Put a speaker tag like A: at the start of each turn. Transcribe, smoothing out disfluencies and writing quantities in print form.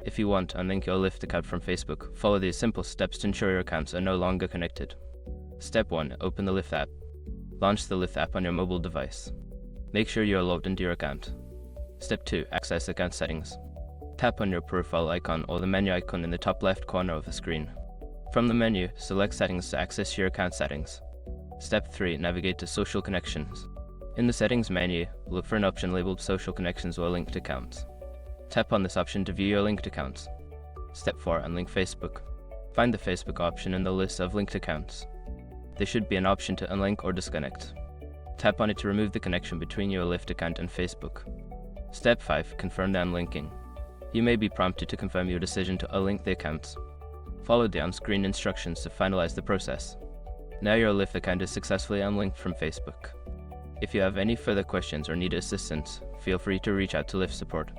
A: If you want to unlink your Lyft account from Facebook, follow these simple steps to ensure your accounts are no longer connected. Step 1. Open the Lyft app. Launch the Lyft app on your mobile device. Make sure you are logged into your account. Step 2. Access account settings. Tap on your profile icon or the menu icon in the top left corner of the screen. From the menu, select Settings to access your account settings. Step 3. Navigate to Social Connections. In the Settings menu, look for an option labeled Social Connections or Linked Accounts. Tap on this option to view your linked accounts. Step 4. Unlink Facebook. Find the Facebook option in the list of linked accounts. There should be an option to unlink or disconnect. Tap on it to remove the connection between your Lyft account and Facebook. Step 5. Confirm the unlinking. You may be prompted to confirm your decision to unlink the accounts. Follow the on-screen instructions to finalize the process. Now your Lyft account is successfully unlinked from Facebook. If you have any further questions or need assistance, feel free to reach out to Lyft support.